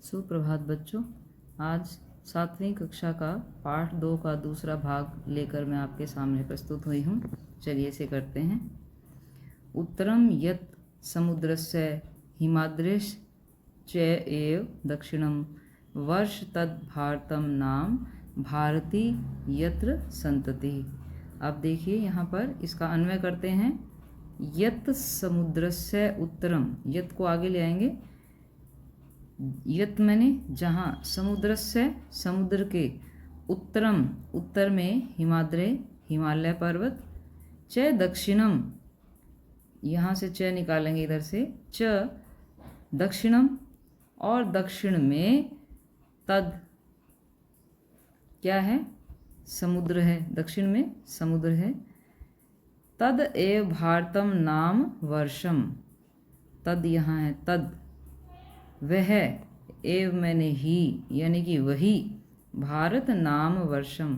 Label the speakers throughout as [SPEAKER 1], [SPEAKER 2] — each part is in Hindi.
[SPEAKER 1] सुप्रभात बच्चों। आज 7वीं कक्षा का पाठ 2 का दूसरा भाग लेकर मैं आपके सामने प्रस्तुत हुई हूँ। चलिए इसे करते हैं। उत्तरम यत् समुद्रस्य हिमाद्रेश च एव दक्षिणम वर्ष तद भारतम नाम भारती यत्र संतति। अब देखिए यहाँ पर इसका अन्वय करते हैं। यत् समुद्रस्य उत्तरम, यत् को आगे ले आएंगे। यत् मैंने जहाँ, समुद्र से समुद्र के, उत्तरम उत्तर में, हिमाद्रे हिमालय पर्वत, च दक्षिणम यहाँ से च निकालेंगे इधर से, च दक्षिणम और दक्षिण में, तद क्या है, समुद्र है, दक्षिण में समुद्र है। तद एव भारतम नाम वर्षम, तद यहाँ है, तद वह, एव मैंने ही यानी कि वही, भारत नाम वर्षम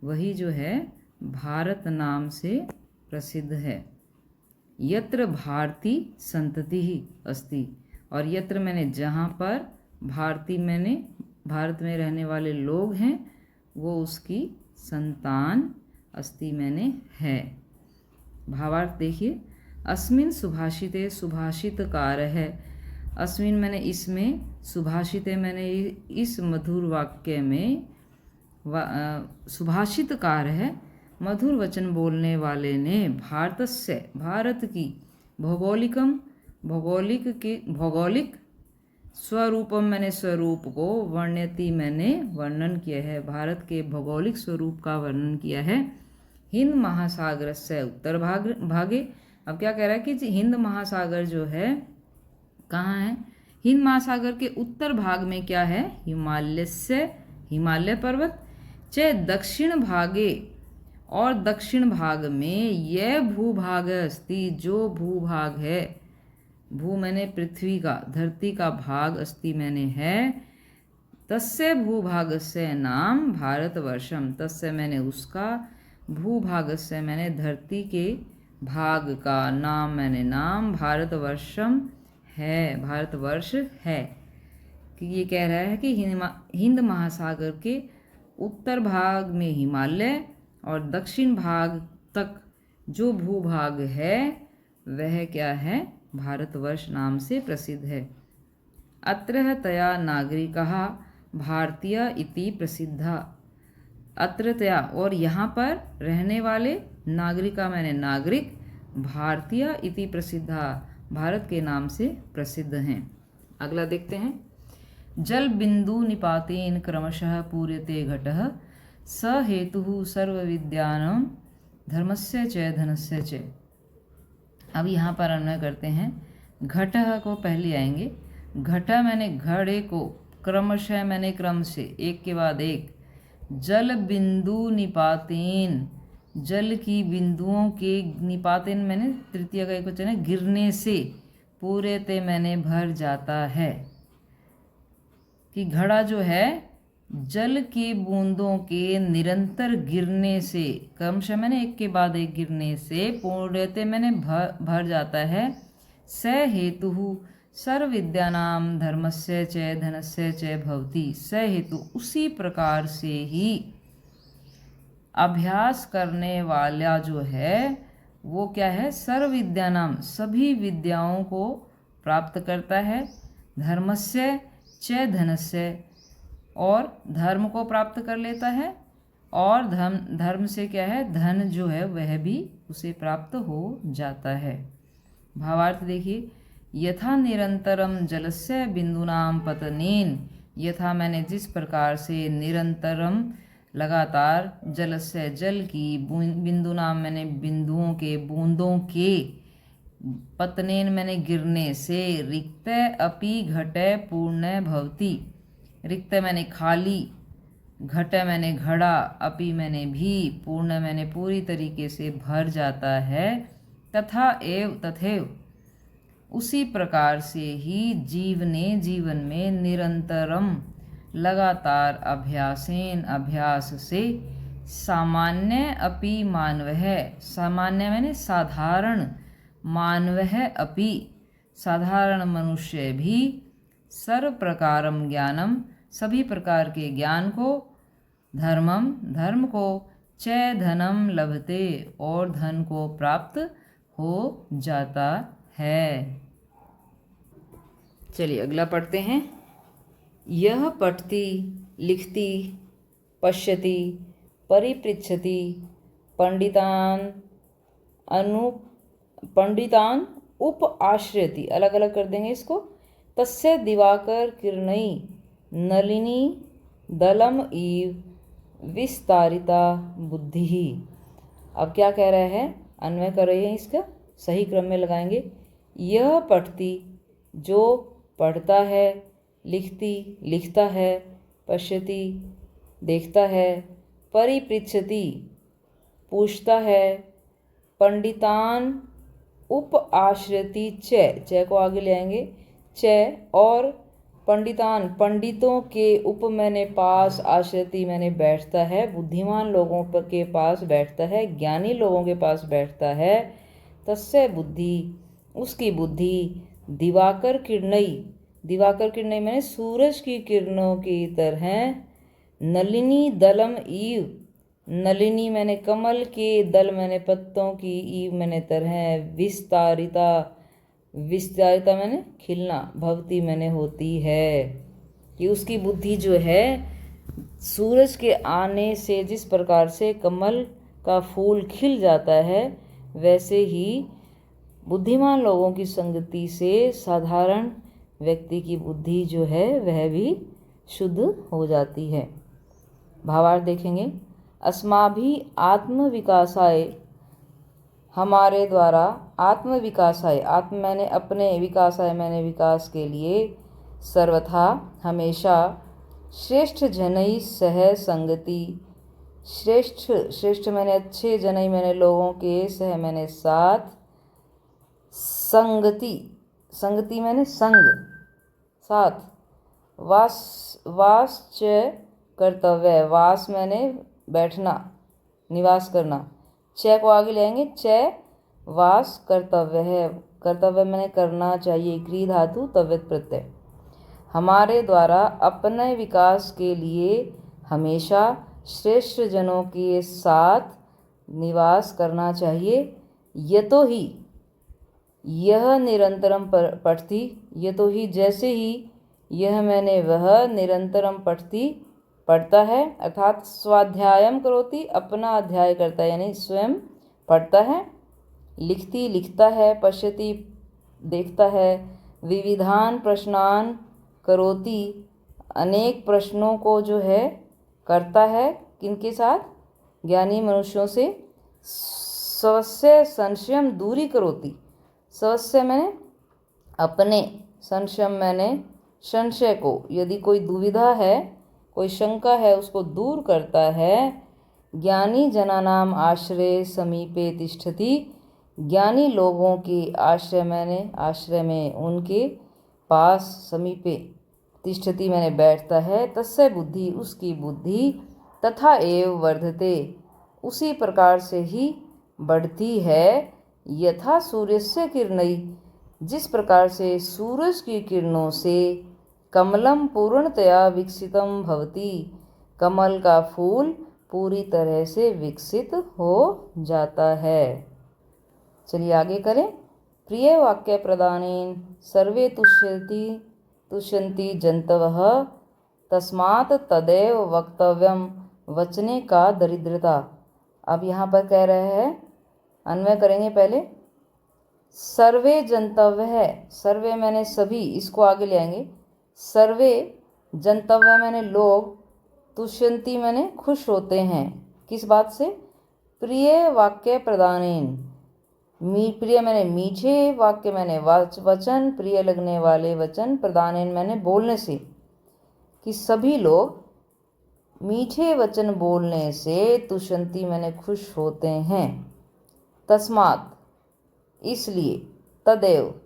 [SPEAKER 1] वही जो है भारत नाम से प्रसिद्ध है। यत्र भारती संतति ही अस्ति, और यत्र मैंने जहाँ पर, भारती मैंने भारत में रहने वाले लोग हैं, वो उसकी संतान, अस्ति मैंने है। भावार्थ देखिए। अस्मिन सुभाषिते, सुभाषितकार है। अस्मिन मैंने इसमें, सुभाषिते मैंने इस मधुर वाक्य में, सुभाषितकार है, मधुर वचन बोलने वाले ने, भारतस्य भारत की, भौगोलिकम भौगोलिक स्वरूपम मैंने स्वरूप को, वर्ण्यति मैंने वर्णन किया है, भारत के भौगोलिक स्वरूप का वर्णन किया है। हिंद महासागर से उत्तर भागे। अब क्या कह रहा है कि हिंद महासागर जो है कहाँ है, हिंद महासागर के उत्तर भाग में क्या है, हिमालय से, हिमालय पर्वत, च दक्षिण भागे, और दक्षिण भाग में, यह भूभाग अस्ति जो भूभाग है, भू मैंने पृथ्वी का, धरती का भाग, अस्ति मैंने है, तस्य भूभागस्य नाम भारतवर्षम, तस्य मैंने उसका, भूभागस्य मैंने धरती के भाग का, नाम मैंने नाम, भारतवर्षम है, भारतवर्ष है। कि ये कह रहा है कि हिंद महासागर के उत्तर भाग में हिमालय और दक्षिण भाग तक जो भूभाग है वह क्या है, भारतवर्ष नाम से प्रसिद्ध है। अत्र तया नागरिकः भारतीय इति प्रसिद्धा, अत्र तया और यहाँ पर रहने वाले, नागरिका मैंने नागरिक, भारतीय इति प्रसिद्धा भारत के नाम से प्रसिद्ध हैं। अगला देखते हैं। जल बिंदु निपातेन क्रमशः पूर्यते घटः, स हेतुः सर्व विद्यानां धर्मस्य च धनस्य च। अब यहाँ पर अन्वय करते हैं। घटः को पहले आएंगे। घटा मैंने घड़े को, क्रमशः मैंने क्रम से, एक के बाद एक, जल बिंदु निपातेन जल की बिंदुओं के, निपातेन मैंने तृतीय का एक वचन है, गिरने से, पूरे ते मैंने भर जाता है। कि घड़ा जो है जल की बूंदों के निरंतर गिरने से, क्रमशः मैंने एक के बाद एक गिरने से, पूर्णते मैंने भर जाता है। स हेतु सर्व विद्यानाम धर्मस्य च धनस्य च भवति, स हेतु उसी प्रकार से ही अभ्यास करने वाला जो है वो क्या है, सर्व विद्यानाम सभी विद्याओं को प्राप्त करता है, धर्मस्य च धनस्य और धर्म को प्राप्त कर लेता है, और धर्म से क्या है, धन जो है वह भी उसे प्राप्त हो जाता है। भावार्थ देखिए। यथा निरंतरम जलस्य बिंदुनाम पतनेन, यथा मैंने जिस प्रकार से, निरंतरम लगातार, जलस्य जल की, बिंदुनाम मैंने बिंदुओं के, बूंदों के, पतनेन मैंने गिरने से, रिक्त अपि घट पूर्ण भवति, रिक्त मैंने खाली, घट मैंने घड़ा, अपि मैंने भी, पूर्ण मैंने पूरी तरीके से भर जाता है। तथा एव तथैव उसी प्रकार से ही जीवन में, निरंतरम लगातार, अभ्यासेन अभ्यास से, सामान्य अपि मानवः, सामान्य मैंने साधारण, मानवः अपि साधारण मनुष्य भी, सर्व प्रकारम ज्ञानम, सभी प्रकार के ज्ञान को, धर्मम, धर्म को, च धनम लभते, और धन को प्राप्त हो जाता है। चलिए अगला पढ़ते हैं। यह पठती, लिखती, पश्यति, परिपृच्छति, पंडितान उप आश्रयति, अलग अलग कर देंगे इसको। तस्य दिवाकर किरणई नलिनी दलम इव विस्तारिता बुद्धि। अब क्या कह रहे हैं, अन्वय कर रहे हैं, इसका सही क्रम में लगाएंगे। यह पठती, जो पढ़ता है, लिखती, लिखता है, पश्यति, देखता है, परिपृच्छति, पूछता है, पंडितान उप आश्रयति, च को आगे ले आएंगे, च, और पंडितान, पंडितों के उप मैंने पास, आश्रयति मैंने बैठता है, बुद्धिमान लोगों के पास बैठता है, ज्ञानी लोगों के पास बैठता है। तस्य बुद्धि, उसकी बुद्धि, दिवाकर किरणई, दिवाकर किरणई मैंने सूरज की किरणों की तरह, नलिनी दलम ईव, नलिनी मैंने कमल के, दल मैंने पत्तों की, ईव मैंने तरह, विस्तारिता, विस्तारिता मैंने खिलना, भवती मैंने होती है। कि उसकी बुद्धि जो है सूरज के आने से जिस प्रकार से कमल का फूल खिल जाता है, वैसे ही बुद्धिमान लोगों की संगति से साधारण व्यक्ति की बुद्धि जो है वह भी शुद्ध हो जाती है। भावार्थ देखेंगे। अस्माभि आत्मविकासाय, हमारे द्वारा, आत्मविकासाय, आत्म मैंने अपने, विकासाय मैंने विकास के लिए, सर्वथा हमेशा, श्रेष्ठ जनई सह संगति, श्रेष्ठ, श्रेष्ठ मैंने अच्छे, जनई मैंने लोगों के, सह मैंने साथ, संगति, संगति मैंने संग, साथ, वास कर्तव्य, वास मैंने बैठना, निवास करना, च को आगे लेंगे, च वास कर्तव्य है, कर्तव्य मैंने करना चाहिए, क्री धातु तव्यत प्रत्यय। हमारे द्वारा अपने विकास के लिए हमेशा श्रेष्ठ जनों के साथ निवास करना चाहिए। यतो ही, यह निरंतरम पठती, यतो ही जैसे ही, यह मैंने वह, निरंतरम पठती पढ़ता है, अर्थात स्वाध्यायम करोति, अपना अध्याय करता है, यानी स्वयं पढ़ता है, लिखती लिखता है, पश्यति देखता है, विविधान प्रश्नान करोति, अनेक प्रश्नों को जो है करता है, किनके साथ, ज्ञानी मनुष्यों से, स्वस्य संशयम दूरी करोति, स्वस्य मैंने अपने, संशयम मैंने संशय को, यदि कोई दुविधा है, कोई शंका है, उसको दूर करता है। ज्ञानी जनानाम आश्रय समीपे तिष्ठति, ज्ञानी लोगों के आश्रय मैंने, आश्रय में, उनके पास, समीपे, तिष्ठति मैंने बैठता है। तस्य बुद्धि, उसकी बुद्धि, तथा एव वर्धते, उसी प्रकार से ही बढ़ती है। यथा सूर्यस्य किरणै, जिस प्रकार से सूरज की किरणों से, कमलम पूर्णतया विकसितम भवति, कमल का फूल पूरी तरह से विकसित हो जाता है। चलिए आगे करें। प्रिय वाक्य प्रदानेन सर्वे तुष्यन्ति जन्तवः, तस्मात् तदेव वक्तव्यम, वचने का दरिद्रता। अब यहाँ पर कह रहे हैं, अन्वय करेंगे पहले। सर्वे जंतव्य है, सर्वे मैंने सभी, इसको आगे ले आएंगे। सर्वे जंतव्य मैंने लोग, तुष्यंती मैंने खुश होते हैं, किस बात से, प्रिय वाक्य प्रदानेन, प्रिय मैंने मीठे, वाक्य मैंने वचन, प्रिय लगने वाले वचन, प्रदानेन मैंने बोलने से, कि सभी लोग मीठे वचन बोलने से, तुष्यंती मैंने खुश होते हैं। तस्मात्, इसलिए, तदेव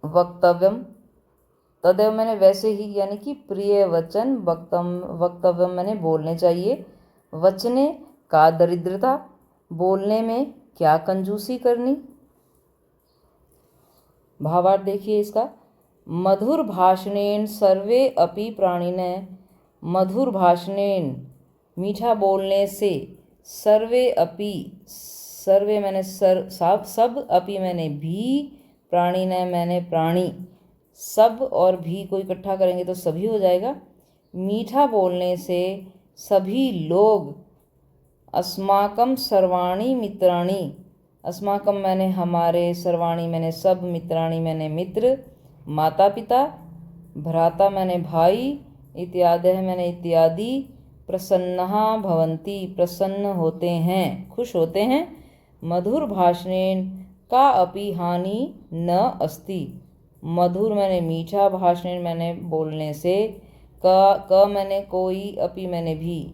[SPEAKER 1] वक्तव्यम, तदेव मैंने वैसे ही, यानी कि प्रिय वचन, वक्तव्यम मैंने बोलने चाहिए, वचने का दरिद्रता, बोलने में क्या कंजूसी करनी। भावार्थ देखिए इसका। मधुर भाषणेन सर्वे अपि प्राणिनः, मधुर भाषणेन मीठा बोलने से, सर्वे अपि, सर्वे मैंने सब, अपि मैंने भी, प्राणिनः मैंने प्राणी, सब और भी को इकट्ठा करेंगे तो सभी हो जाएगा। मीठा बोलने से सभी लोग, अस्माकं सर्वाणि मित्राणि, अस्माकं मैंने हमारे, सर्वाणि मैंने सब, मित्राणि मैंने मित्र, माता पिता, भ्राता मैंने भाई, इत्यादयः मैंने इत्यादि, प्रसन्नः भवन्ति प्रसन्न होते हैं, खुश होते हैं। मधुर भाषणेन का अपि हानि न अस्ति, मधुर मैंने मीठा, भाषणेन मैंने बोलने से, क मैंने कोई, अपि मैंने भी,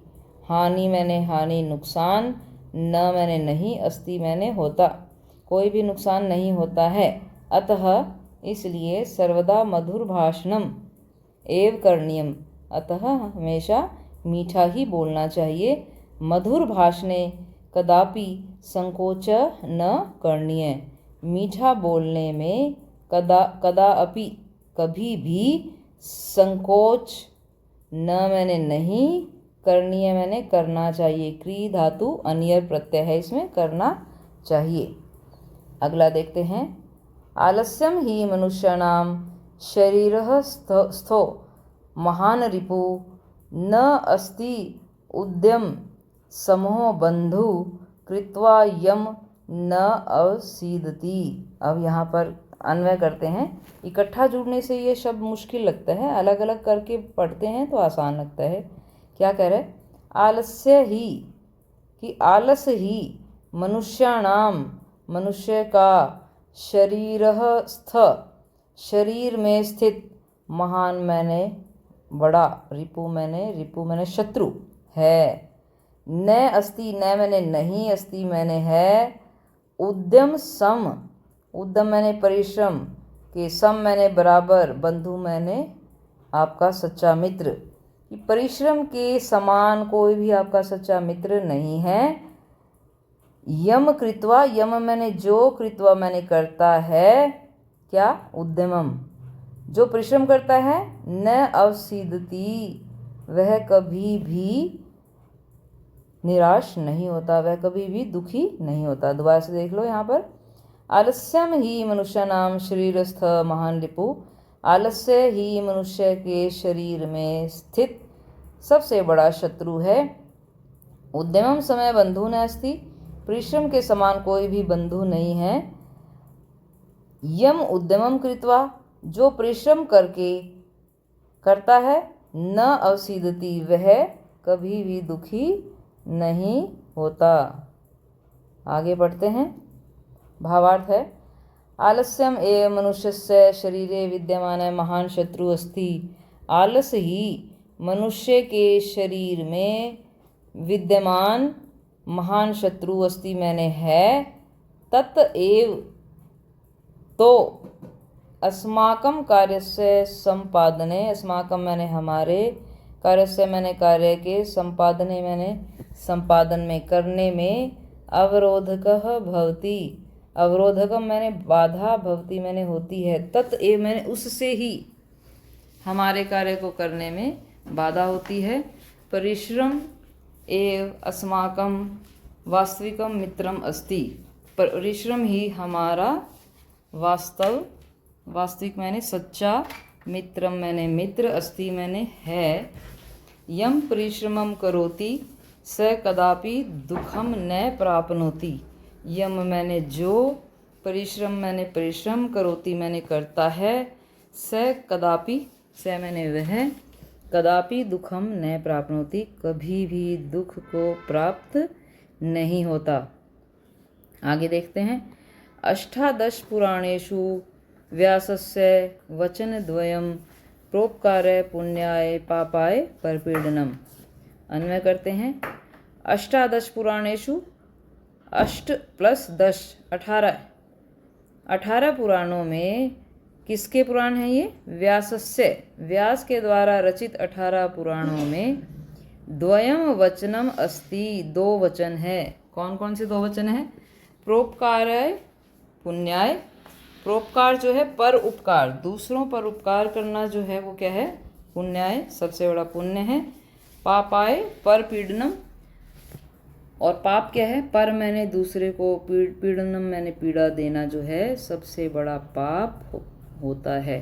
[SPEAKER 1] हानि मैंने हानि नुकसान, न मैंने नहीं, अस्ति मैंने होता, कोई भी नुकसान नहीं होता है। अतः इसलिए सर्वदा मधुर भाषणम एव करणीयम, अतः हमेशा मीठा ही बोलना चाहिए। मधुर भाषणे कदापि संकोच न करणीय, मीठा बोलने में कदापि कभी भी संकोच, न मैंने नहीं, करणीय मैंने करना चाहिए। क्री धातु अनियर प्रत्यय है, इसमें करना चाहिए। अगला देखते हैं। आलस्यम ही मनुष्याणाम शरीरः स्थो महान रिपु न अस्ति उद्यम समूह बंधु कृत्वा यम न अवसीदति। अब यहाँ पर अन्वय करते हैं। इकट्ठा जुड़ने से ये शब्द मुश्किल लगता है, अलग अलग करके पढ़ते हैं तो आसान लगता है। क्या कह रहे? आलस्य ही, कि आलस ही, मनुष्याणाम मनुष्य का, शरीरः स्थ शरीर में स्थित, महान मैंने बड़ा, रिपु मैंने शत्रु है, न अस्ति न मैंने नहीं, अस्ति मैंने है, उद्यम सम, उद्यम मैंने परिश्रम के, सम मैंने बराबर, बंधु मैंने आपका सच्चा मित्र, परिश्रम के समान कोई भी आपका सच्चा मित्र नहीं है। यम कृत्वा, यम मैंने जो, कृत्वा मैंने करता है, क्या? उद्यमम, जो परिश्रम करता है, न अवसीदति, वह कभी भी निराश नहीं होता, वह कभी भी दुखी नहीं होता। दोबारा से देख लो यहाँ पर। आलस्यम ही मनुष्याणाम शरीरस्थ महान रिपु, आलस्य ही मनुष्य के शरीर में स्थित सबसे बड़ा शत्रु है। उद्यमम समय बंधु न अस्ति, परिश्रम के समान कोई भी बंधु नहीं है। यम उद्यमम कृत्वा, जो परिश्रम करके करता है, न अवसीदति, वह कभी भी दुखी नहीं होता। आगे पढ़ते हैं। भावार्थ है, आलस्यम एव मनुष्यस्य शरीरे विद्यमान महान शत्रु अस्ति, आलस ही मनुष्य के शरीर में विद्यमान महान शत्रु अस्ति मैंने है। तत् एव, तो अस्माकं कार्यस्य संपादने, अस्माकं मैंने हमारे, कार्यस्य मैंने कार्य के, संपादने मैंने संपादन में, करने में, अवरोधकः भवति, अवरोधकम मैंने बाधा, भवति मैंने होती है, तत् एव मैंने उससे ही हमारे कार्य को करने में बाधा होती है। परिश्रम एव अस्माकं वास्तविकम मित्रम अस्ति, परिश्रम ही हमारा वास्तविक मैंने सच्चा, मित्रम मैंने मित्र, अस्ति मैंने है। यम परिश्रमम करोति स कदापि दुखम न प्राप्नोति, यम मैंने जो, परिश्रम मैंने परिश्रम, करोति मैंने करता है, स कदापि, स मैंने वह, कदापि दुखम न प्राप्नोति, कभी भी दुख को प्राप्त नहीं होता। आगे देखते हैं। अष्टादश पुराणेषु व्यासस्य वचनद्वयं प्रोपकाराय पुण्याय पापाय परपीडनम। अन्वय करते हैं। अष्टादश पुराणेषु, अष्ट प्लस 10 18, 18 पुराणों में किसके पुराण हैं ये? व्यासस्य, व्यास के द्वारा रचित 18 पुराणों में द्वयम वचनम अस्ति, 2 वचन है। कौन कौन से 2 वचन हैं? प्रोपकाराय पुण्याय परोपकार जो है पर उपकार, दूसरों पर उपकार करना जो है वो क्या है, पुण्याय, सबसे बड़ा पुण्य है। पापाय पर पीड़नम, और पाप क्या है, पर मैंने दूसरे को पीड़नम मैंने पीड़ा देना जो है सबसे बड़ा पाप होता है।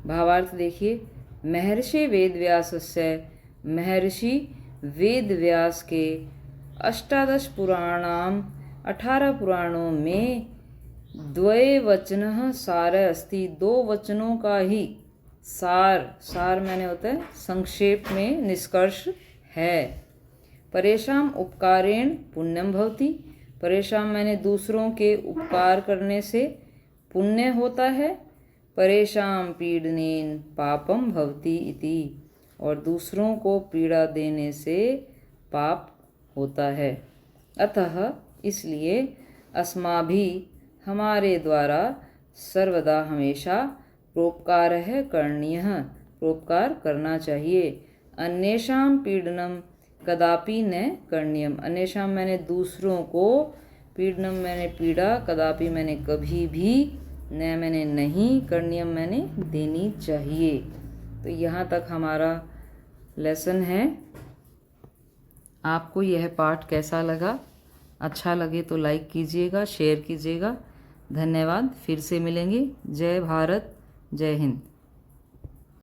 [SPEAKER 1] भावार्थ देखिए, महर्षि वेदव्यासस्य, महर्षि वेद व्यास के 18 पुराणाम 18 पुराणों में द्वय वचन सार अस्ति, 2 वचनों का ही सार, सार मैंने होता है संक्षेप में निष्कर्ष है। परेशान उपकारेण पुण्यम भवति, परेशान मैंने दूसरों के उपकार करने से पुण्य होता है। परेशान पीड़नेन पापम भवति इति, और दूसरों को पीड़ा देने से पाप होता है। अतः इसलिए अस्माभि हमारे द्वारा सर्वदा हमेशा परोपकार है करणीय, परोपकार करना चाहिए। अन्येषां पीड़नम कदापि न करणीयम, अन्येषां मैंने दूसरों को, पीड़नम मैंने पीड़ा, कदापि मैंने कभी भी, न मैंने नहीं, करणीयम मैंने देनी चाहिए। तो यहाँ तक हमारा लेसन है। आपको यह पाठ कैसा लगा? अच्छा लगे तो लाइक कीजिएगा, शेयर कीजिएगा। धन्यवाद। फिर से मिलेंगे। जय भारत, जय हिंद।